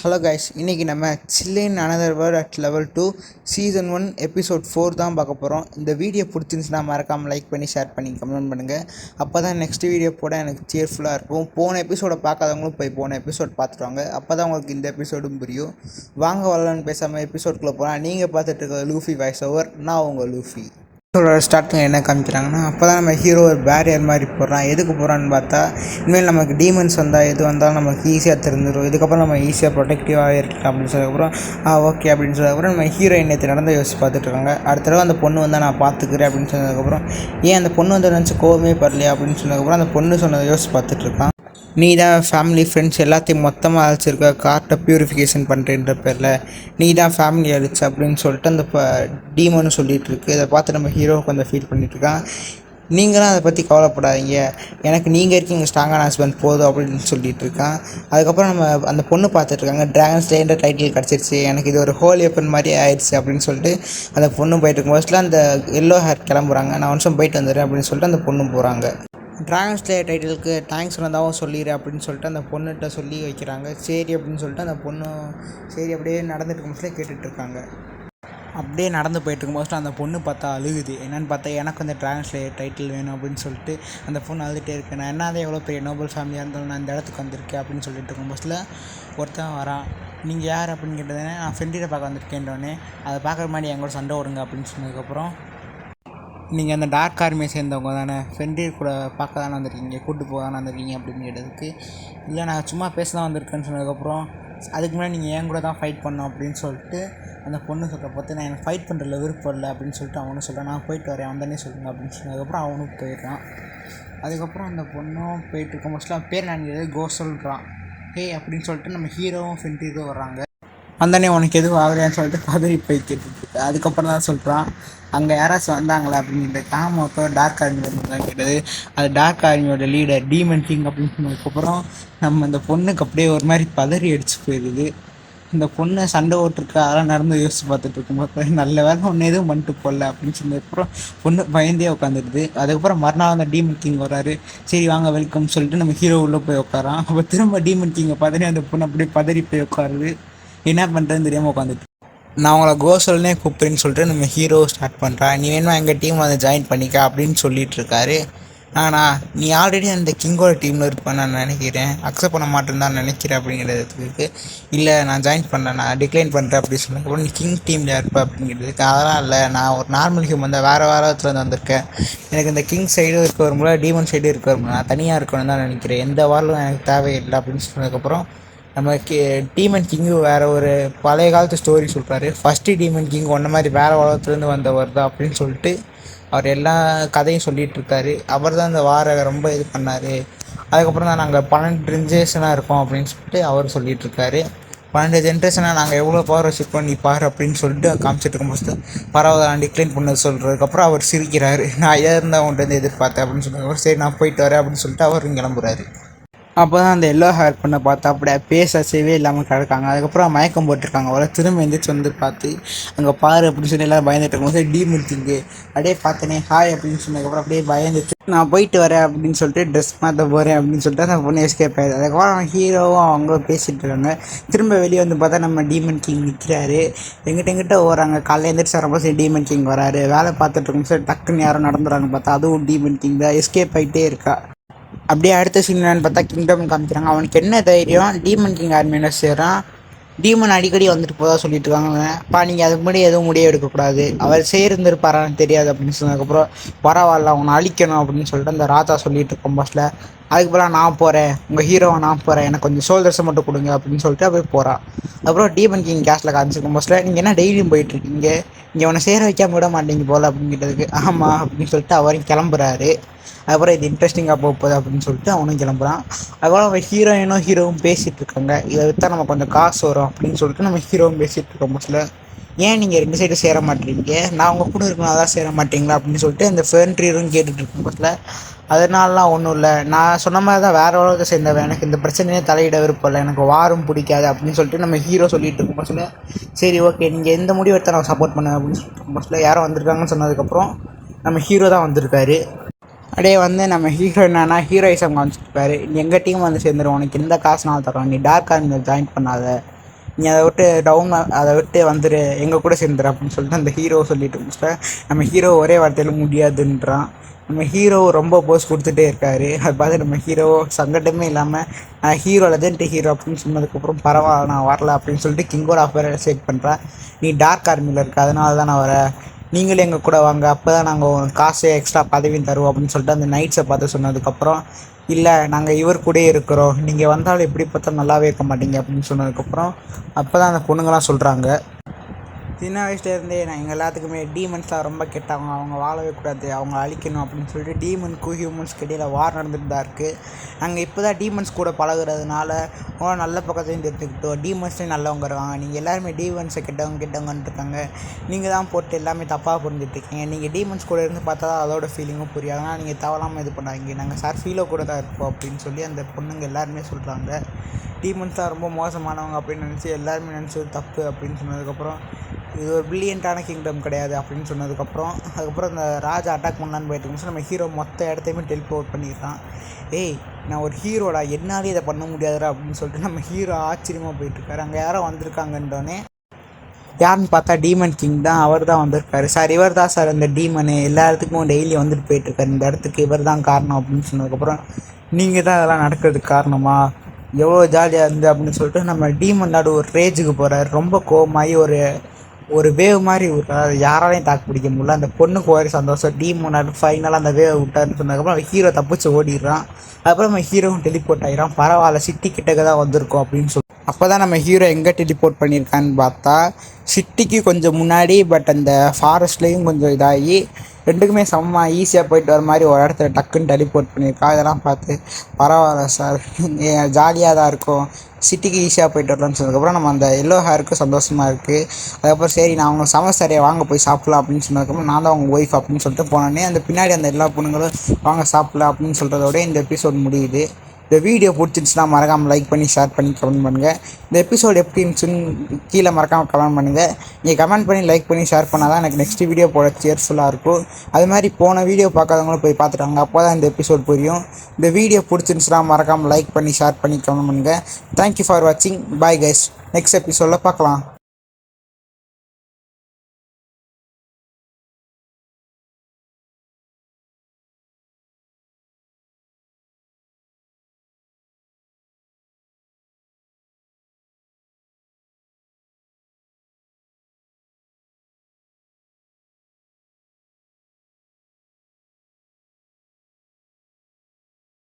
Hello guys, இன்றைக்கி நம்ம சில்லின் another word at level 2 season 1 episode 4 தான் பார்க்க போகிறோம். இந்த வீடியோ பிடிச்சிருந்துச்சுன்னா மறக்காமல் லைக் பண்ணி ஷேர் பண்ணி கமெண்ட் பண்ணுங்கள். அப்போ தான் நெக்ஸ்ட் வீடியோ போட எனக்கு சேர்ஃபுல்லாக இருக்கும். போன எபிசோடை பார்க்காதவங்களும் போய் போன எபிசோட் பார்த்துட்டு வாங்க. அப்போ தான் உங்களுக்கு இந்த எபிசோடும் புரியும். வாங்க வரலான்னு பேசாமல் எபிசோட்குள்ளே போகலாம். நீங்கள் பார்த்துட்டு இருக்க லூஃபி வாய்ஸ் ஓவர், நான் உங்கள் லூஃபி. ஸ்டார்டிங் என்ன காமிக்கிறாங்கன்னா, அப்போ தான் நம்ம ஹீரோ ஒரு பேரியர் மாதிரி போடுறான். எதுக்கு போகிறான்னு பார்த்தா, இனிமேல் நமக்கு டீமன்ஸ் வந்தால் எது வந்தாலும் நமக்கு ஈஸியாக தெரிஞ்சிடும். இதுக்கப்புறம் நம்ம ஈஸியாக ப்ரொடெக்டிவாக இருக்கலாம் அப்படின்னு சொன்னதுக்கப்புறம் ஓகே அப்படின்னு சொன்னதுக்கப்புறம் நம்ம ஹீரோயின் நேற்று நடந்த யோசிச்சு பார்த்துட்டு இருக்காங்க. அடுத்த தடவை அந்த பொண்ணு வந்தால் நான் பார்த்துக்கிறேன் அப்படின்னு சொன்னதுக்கப்புறம், ஏன் அந்த பொண்ணு வந்து நினச்சி கோவமே பரலையா அப்படின்னு சொன்னதுக்கப்புறம் அந்த பொண்ணு சொன்னதை யோசிச்சு பார்த்துட்டு இருக்கான். நீ தான் ஃபேமிலி ஃப்ரெண்ட்ஸ் எல்லாத்தையும் மொத்தமாக அழைச்சிருக்க, கார்ட்டை ப்யூரிஃபிகேஷன் பண்ணுறேன்ற பேரில் நீ தான் ஃபேமிலி அழிச்சு அப்படின்னு சொல்லிட்டு அந்த டீமன்னு சொல்லிகிட்டு இருக்கு. இதை பார்த்து நம்ம ஹீரோவுக்கு கொஞ்சம் ஃபீல் பண்ணிகிட்ருக்கான். நீங்களும் அதை பற்றி கவலைப்படாதீங்க, எனக்கு நீங்கள் இருக்கீங்க ஸ்ட்ராங்கான ஹஸ்பண்ட் போதும் அப்படின்னு சொல்லிட்டு இருக்கான். அதுக்கப்புறம் நம்ம அந்த பொண்ணு பார்த்துட்ருக்காங்க. ட்ராகன் ஸ்லேயர் டைட்டில் கிடச்சிருச்சு, எனக்கு இது ஒரு ஹோல் வெப்பன் மாதிரி ஆயிடுச்சு அப்படின்னு சொல்லிட்டு அந்த பொண்ணு போயிட்டு இருக்கும். மோஸ்ட்லி அந்த எல்லோ ஹேர் கிளம்புறாங்க. நான் ஒன்றும் போயிட்டு வந்துடுறேன் அப்படின்னு சொல்லிட்டு அந்த பொண்ணு போகிறாங்க. ட்ராகன் ஸ்லேயர் டைட்டிலுக்கு தேங்க்ஸ் சொன்னதாகவும் சொல்லிடு அப்படின்னு சொல்லிட்டு அந்த பொண்ணுகிட்ட சொல்லி வைக்கிறாங்க. சரி அப்படின்னு சொல்லிட்டு அந்த பொண்ணு சரி அப்படியே நடந்துட்டு இருக்கும்போது கேட்டுட்ருக்காங்க. அப்படியே நடந்து போயிட்டுருக்கும்போது அந்த பொண்ணு பார்த்தா அழுகுது. என்னென்னு பார்த்தா, எனக்கு அந்த ட்ராகன் ஸ்லேயர் டைட்டில் வேணும் அப்படின்னு சொல்லிட்டு அந்த பொண்ணு அழுதுகிட்டே இருக்கேன். நான் என்னதான் எவ்வளோ பெரிய நோபல் ஃபேமிலியாக இருந்தாலும் நான் இந்த இடத்துக்கு வந்திருக்கேன் அப்படின்னு சொல்லிட்டு இருக்கும்போது ஒருத்தன் வரான். நீங்கள் யார் அப்படின்னு கேட்டதுனே, நான் ஃப்ரெண்டில் பார்க்க வந்திருக்கேன்றோடனே, அதை பார்க்குற மாதிரி என் கூட சண்டை விடுங்க அப்படின்னு சொன்னதுக்கப்புறம், நீங்கள் அந்த டார்க் ஆர்மியை சேர்ந்தவங்க தானே, ஃப்ரெண்டு கூட பார்க்க தானே வந்திருக்கீங்க, கூப்பிட்டு போக தானே வந்திருக்கீங்க அப்படின்னு கேட்டதுக்கு, இல்லை நான் சும்மா பேச தான் வந்திருக்கேன்னு சொன்னதுக்கப்புறம், அதுக்கு முன்னாடி நீங்கள் ஏன் கூட தான் ஃபைட் பண்ணோம் அப்படின்னு சொல்லிட்டு அந்த பொண்ணு சொல்கிற பார்த்து, நான் எனக்கு ஃபைட் பண்ணுறதுல விருப்பம் இல்லை அப்படின்னு சொல்லிட்டு அவனும் சொல்கிறான். நான் போயிட்டு வரேன், அவன் தானே சொல்லுங்க அப்படின்னு சொன்னதுக்கப்புறம் அவனும் போயிடுறான். அதுக்கப்புறம் அந்த பொண்ணும் போயிட்டுருக்க மோஸ்ட்லி அவன் பேர் நான் கோ சொல்கிறான். அப்படின்னு சொல்லிட்டு நம்ம ஹீரோவும் ஃப்ரெண்டு வர்றாங்க. வந்தானே உனக்கு எதுவும் ஆகலையான்னு சொல்லிட்டு பதறி போய் கேட்டுருக்கு. அதுக்கப்புறம் தான் சொல்கிறான், அங்கே யாராச்சும் வந்தாங்களா அப்படின்னு. காமப்போ டார்க் ஆர்மி தான் கேட்டது. அது டார்க் ஆர்மியோட லீடர் டீமன் கிங் அப்படின்னு சொன்னதுக்கப்புறம் நம்ம அந்த பொண்ணுக்கு அப்படியே ஒரு மாதிரி பதறி அடிச்சு போயிடுது. இந்த பொண்ணை சண்டை ஓட்டுருக்கு அதெல்லாம் நடந்து யோசிச்சு பார்த்துட்டு இருக்கும்போது, நல்ல வேலை ஒன்று எதுவும் பண்ணிட்டு போடல அப்படின்னு சொன்னதுக்கப்புறம் பொண்ணு பயந்தே உட்காந்துடுது. அதுக்கப்புறம் மறுநாள் அந்த டீமன் கிங் வராரு. சரி வாங்க வெல்கம் சொல்லிட்டு நம்ம ஹீரோ உள்ளே போய் உட்காரான். அப்போ திரும்ப டீமன் கிங்கை பார்த்துட்டு அந்த பொண்ணு அப்படியே பதறி போய் உட்காருது. என்ன பண்ணுறதுன்னு தெரியாமல் உட்காந்துட்டு, நான் உங்களை கோசல்னே கூப்பிடுன்னு சொல்லிட்டு நம்ம ஹீரோ ஸ்டார்ட் பண்ணுறான். நீ வேணுமா எங்கள் டீம் வந்து ஜாயின் பண்ணிக்க அப்படின்னு சொல்லிட்டு இருக்காரு. ஆனால் நீ ஆல்ரெடி அந்த கிங்கோட டீமில் இருப்பேன் நான் நினைக்கிறேன், அக்செப்ட் பண்ண மாட்டேன்னு தான் நினைக்கிறேன் அப்படிங்கிறதுக்கு, இல்லை நான் ஜாயின் பண்ணேன், நான் டிக்ளைன் பண்ணுறேன் அப்படின்னு சொன்னதுக்கப்புறம், நீ கிங் டீமில் இருப்பேன் அப்படிங்கிறதுக்கு, அதெல்லாம் இல்லை நான் ஒரு நார்மல் ஹியூமன் தான், வேறு வாரத்தில் இருந்து வந்திருக்கேன், எனக்கு இந்த கிங் சைடும் இருக்க வரும்போது டீமன் சைடும் இருக்க வரும்போது நான் தனியாக இருக்கணும்னு தான் நினைக்கிறேன், எந்த வாரம் எனக்கு தேவையில்லை அப்படின்னு சொன்னதுக்கப்புறம் நம்ம டீமன் கிங்கு வேறு ஒரு பழைய காலத்து ஸ்டோரி சொல்கிறாரு. ஃபஸ்ட்டு டீமன் கிங் ஒன்றை மாதிரி வேறு உலகத்துலேருந்து வந்தவர் தான் அப்படின்னு சொல்லிட்டு அவர் எல்லா கதையும் சொல்லிகிட்டு இருக்காரு. அவர் தான் இந்த வாரை ரொம்ப இது பண்ணார். அதுக்கப்புறம் தான் நாங்கள் 12 ஜென்ரேஷனாக இருக்கோம் அப்படின்னு சொல்லிட்டு அவர் சொல்லிகிட்டு இருக்காரு. 12 ஜென்ரேஷனாக நாங்கள் எவ்வளோ பவர் வச்சுருக்கோம் நீ பாரு அப்படின்னு சொல்லிட்டு காமிச்சிட்டு இருக்கும்போது, பரவாயில்ல நான் டிக்ளைன் பண்ணது சொல்கிறதுக்கப்புறம் அவர் சிரிக்கிறாரு. நான் ஏன் இருந்தால் அவன்கிட்ட வந்து எதிர்பார்த்தேன் அப்படின்னு சொன்னதுக்கப்புறம், சரி நான் போயிட்டு வரேன் அப்படின்னு சொல்லிட்டு அவர் கிளம்புறாரு. அப்போ தான் அந்த எல்லோ ஹேர் பண்ண பார்த்தா அப்படியே பேசவே இல்லாமல் கிடக்காங்க. அதுக்கப்புறம் மயக்கம் போட்டிருக்காங்க. அவளை திரும்ப எந்திரிச்சு வந்து பார்த்து அங்கே பாரு அப்படின்னு சொல்லி எல்லோரும் பயந்துட்டு இருக்கும்போது டீமன் கிங்கு அப்படியே பார்த்தனே ஹாய் அப்படின்னு சொன்னதுக்கப்புறம் அப்படியே பயந்துட்டு, நான் போயிட்டு வரேன் அப்படின்னு சொல்லிட்டு ட்ரெஸ் மாற்ற போகிறேன் அப்படின்னு சொல்லிட்டு அந்த பொண்ணு எஸ்கேப் ஆயிடுது. அதுக்கப்புறம் ஹீரோவும் அவங்களும் பேசிகிட்டு இருக்காங்க. திரும்ப வெளியே வந்து பார்த்தா நம்ம டீமன் கிங் நிற்கிறாரு. எங்கிட்ட ஓடுறாங்க. காலையில் எழுந்திரிச்சு வரும்போது சரி டீமன் கிங் வராரு. வேலை பார்த்துட்டு இருக்கும் சார் டக்குன்னு யாரும் நடந்துறாங்க பார்த்தா அதுவும் டீமன் கிங் தான். எஸ்கேப் ஆகிட்டே இருக்கா. அப்படியே அடுத்த சீனான்னு பார்த்தா கிங்டம் காமிக்கிறாங்க. அவனுக்கு என்ன தைரியம் டீமன் கிங் ஆர்மியில் சேரான். டீமன் அடிக்கடி வந்துட்டு போதா சொல்லிட்டு இருக்காங்க. நீங்கள் அதுக்கு முன்னாடி எதுவும் முடிவு எடுக்கக்கூடாது, அவர் சேர்ந்துருப்பாரான்னு தெரியாது அப்படின்னு சொன்னதுக்கப்புறம், பரவாயில்ல அவனை அழிக்கணும் அப்படின்னு சொல்லிட்டு அந்த ராஜா சொல்லிட்டு இருக்கோம் பஸ்ஸில். அதுக்கு போல நான் போகிறேன், உங்கள் ஹீரோவை நான் போகிறேன், எனக்கு கொஞ்சம் சோல்டர்ஸை மட்டும் கொடுங்க அப்படின்னு சொல்லிட்டு அப்படியே போகிறான். அப்புறம் டீமன் கிங் கேஷில் காமிச்சிருக்கும் பஸ்ஸில், நீங்கள் என்ன டெய்லியும் போயிட்டுருக்கீங்க, இங்கே அவனை சேர வைக்காம விட மாட்டீங்க போல் அப்படிங்கிறதுக்கு, ஆமாம் அப்படின்னு சொல்லிட்டு அவரையும் கிளம்புறாரு. அதுக்கப்புறம் இது இன்ட்ரெஸ்டிங்காக போகுது அப்படின்னு சொல்லிட்டு அவனும் கிளம்புறான். அதுக்கப்புறம் நம்ம ஹீரோவும் பேசிகிட்டு இருக்காங்க. இதை விற்றா நம்ம கொஞ்சம் காசு வரும் அப்படின்னு சொல்லிட்டு நம்ம ஹீரோவும் பேசிகிட்டு இருக்கோம் பஸ்ஸில். ஏன் நீங்கள் 2 சைடு சேர மாட்டேறீங்க, நான் உங்கள் கூட இருக்கணும் அதான் சேர மாட்டீங்களா அப்படின்னு சொல்லிட்டு அந்த ஃப்ரெண்ட்ரீரும் கேட்டுட்டு இருக்கோம் பஸ்ஸில். அதனாலலாம் ஒன்றும் இல்லை, நான் சொன்ன மாதிரி தான் வேறு உலகத்தை சேர்ந்தவன், எனக்கு இந்த பிரச்சனையே தலையிட விருப்பம் இல்லை, எனக்கு வாரும் பிடிக்காது அப்படின்னு சொல்லிட்டு நம்ம ஹீரோ சொல்லிட்டு இருக்கோம் பஸ்ஸில். சரி ஓகே நீங்கள் எந்த முடிவு எடுத்தால் நான் சப்போர்ட் பண்ணுவேன் அப்படின்னு சொல்லிட்டு பஸ்ஸில் யாரும் வந்திருக்காங்கன்னு சொன்னதுக்கப்புறம் நம்ம ஹீரோ தான் வந்திருக்காரு. அப்படியே வந்து நம்ம ஹீரோ என்னன்னா ஹீரோயிசம் காமிச்சிருக்காரு. எங்கள் டீம் வந்து சேர்ந்துடும், உனக்கு எந்த காசுனாலும் தரோம், நீ டார்க் ஆர்மியில் ஜாயின் பண்ணாத, நீ அதை விட்டு வந்துடு, எங்கள் கூட சேர்ந்துரு அப்படின்னு சொல்லிட்டு அந்த ஹீரோ சொல்லிட்டு இருந்துச்சு. நம்ம ஹீரோ ஒரே வார்த்தையில் முடியாதுன்றான். நம்ம ஹீரோ ரொம்ப போஸ் கொடுத்துட்டே இருக்காரு. அது பார்த்து நம்ம ஹீரோ சங்கடமே இல்லாமல் ஹீரோ லெஜெண்ட் ஹீரோ அப்படின்னு சொன்னதுக்கப்புறம் பரவாயில்ல நான் வரல அப்படின்னு சொல்லிட்டு கிங்கோட ஆஃபரை செலக்ட் பண்ணுறேன். நீ டார்க் ஆர்மியில் இருக்க, அதனால தான் நான் வரேன், நீங்களே எங்கள் கூட வாங்க, அப்போ தான் நாங்கள் காசு எக்ஸ்ட்ரா பதவியும் தருவோம் அப்படின்னு சொல்லிட்டு அந்த நைட்ஸை பார்த்து சொன்னதுக்கப்புறம், இல்லை நாங்கள் இவர் கூட இருக்கிறோம், நீங்கள் வந்தாலும் எப்படி பார்த்தா நல்லாவே இருக்க மாட்டீங்க அப்படின்னு சொன்னதுக்கப்புறம் அப்போ தான் அந்த பொண்ணுங்கள்லாம் சொல்கிறாங்க, சின்ன வயசுலேருந்தே நான் எங்கள் எல்லாத்துக்குமே டீமன்ஸ்லாம் ரொம்ப கெட்டவங்க, அவங்க வாழவே கூடாது, அவங்க அழிக்கணும் அப்படின்னு சொல்லிட்டு டீமனுக்கும் ஹியூமன்ஸ்க்கு இடையில் வார் நடந்துட்டு தான் இருக்குது. நாங்கள் இப்போ தான் டீமன்ஸ் கூட பழகுறதுனால அவங்க நல்ல பக்கத்தையும் தெரிஞ்சுக்கிட்டோம், டீமன்ஸ்லேயும் நல்லவங்க இருக்காங்க, நீங்கள் எல்லாருமே டீமன்ஸை கெட்டவங்கன்னு இருக்காங்க, நீங்கள் தான் போட்டு எல்லாமே தப்பாக புரிஞ்சுட்ருக்கீங்க, நீங்கள் டீமன்ஸ் கூட இருந்து பார்த்தா தான் அதோட ஃபீலிங்கும் புரியும், அதனால் நீங்கள் தவறாமல் இது பண்ணாங்க, நாங்கள் சார் ஃபீலோ கூட தான் இருப்போம் அப்படின்னு சொல்லி அந்த பொண்ணுங்க எல்லாருமே சொல்கிறாங்க. டீமன்ஸ் தான் ரொம்ப மோசமானவங்க அப்படின்னு நினச்சி எல்லாருமே நினச்சது தப்பு அப்படின்னு சொன்னதுக்கப்புறம், இது ஒரு பில்லியன்ட்டான கிங்டம் கிடையாது அப்படின்னு சொன்னதுக்கப்புறம் அதுக்கப்புறம் இந்த ராஜா அட்டாக் பண்ணலான்னு போயிட்டு இருந்துச்சு. நம்ம ஹீரோ மொத்த இடத்தையுமே டெலிபோர்ட் பண்ணிடுறான். ஏய் நான் ஒரு ஹீரோடா, என்னாலே இதை பண்ண முடியாதுடா அப்படின்னு சொல்லிட்டு நம்ம ஹீரோ ஆச்சரியமாக போயிட்டுருக்காரு. அங்கே யாரோ வந்திருக்காங்கன்றோன்னே யாருன்னு பார்த்தா டீமன் கிங் தான், அவர் தான் வந்திருக்காரு. சார் இவர் தான் சார் அந்த டீமனு, எல்லா இடத்துக்கும் டெய்லி வந்துட்டு போயிட்டுருக்காரு, இந்த இடத்துக்கு இவர் தான் காரணம் அப்படின்னு சொன்னதுக்கப்புறம், நீங்கள் தான் அதெல்லாம் நடக்கிறதுக்கு காரணமா, எவ்வளோ ஜாலியாக இருந்து அப்படின்னு சொல்லிட்டு நம்ம டீமன் நாடு ஒரு ரேஜுக்கு போகிறார். ரொம்ப கோவமாகி ஒரு வேவ் மாதிரி விட்டார், யாராலையும் தாக்கு பிடிக்க முடியல. அந்த பொண்ணுக்கு ஒரே சந்தோஷம், டீமன் ஃபைனலாக அந்த வேவ் விட்டார்னு சொன்னதுக்கப்புறம் ஹீரோ தப்பிச்சு ஓடிடுறான். அதுக்கப்புறம் நம்ம ஹீரோவும் டெலிபோர்ட் ஆகிடான். பரவாயில்ல சிட்டி கிட்டக்க தான் வந்திருக்கோம் அப்படின்னு சொல்லி அப்போ தான் நம்ம ஹீரோ எங்கே டெலிபோர்ட் பண்ணியிருக்கான்னு பார்த்தா சிட்டிக்கு கொஞ்சம் முன்னாடி, பட் அந்த ஃபாரஸ்ட்லேயும் கொஞ்சம் இதாகி ரெண்டுக்குமே சமமாக ஈஸியாக போயிட்டு வர மாதிரி ஒரு இடத்துல டக்குன்னு டெலிபோர்ட் பண்ணியிருக்கா. இதெல்லாம் பார்த்து பரவாயில்ல சார், ஜாலியாக தான் இருக்கும், சிட்டிக்கு ஈஸியாக போயிட்டு வரலான்னு சொன்னதுக்கப்புறம் நம்ம அந்த எல்லோ ஹேருக்கு சந்தோஷமாக இருக்குது. அதுக்கப்புறம் சரி நான் அவங்க சமஸ்தரையை வாங்க போய் சாப்பிட்லாம் அப்படின்னு சொன்னதுக்கப்புறம், நான் தான் அவங்க ஒய்ஃப் அப்படின்னு சொல்லிட்டு போனோடனே அந்த பின்னாடி அந்த எல்லா பொண்ணுங்களும் வாங்க சாப்பிட்லாம் அப்படின்னு சொல்கிறதோட இந்த எபிசோட் முடியுது. இந்த வீடியோ பிடிச்சிருந்துச்சுன்னா மறக்காமல் லைக் பண்ணி ஷேர் பண்ணி கமெண்ட் பண்ணுங்கள். இந்த எபிசோடு எப்படி இருந்துச்சுன்னு கீழே மறக்காமல் கமெண்ட் பண்ணுங்கள். நீங்கள் கமெண்ட் பண்ணி லைக் பண்ணி ஷேர் பண்ணால் தான் எனக்கு நெக்ஸ்ட் வீடியோ போட சேர்ஃபுல்லாக இருக்கும். அது மாதிரி போன வீடியோ பார்க்காதவங்களும் போய் பார்த்துட்டாங்க, அப்போ தான் இந்த எபிசோட் புரியும். இந்த வீடியோ பிடிச்சிருந்துச்சுன்னா மறக்காமல் லைக் பண்ணி ஷேர் பண்ணி கமெண்ட் பண்ணுங்கள். தேங்க்யூ ஃபார் வாட்சிங். பாய் கைஸ், நெக்ஸ்ட் எபிசோடில் பார்க்கலாம்.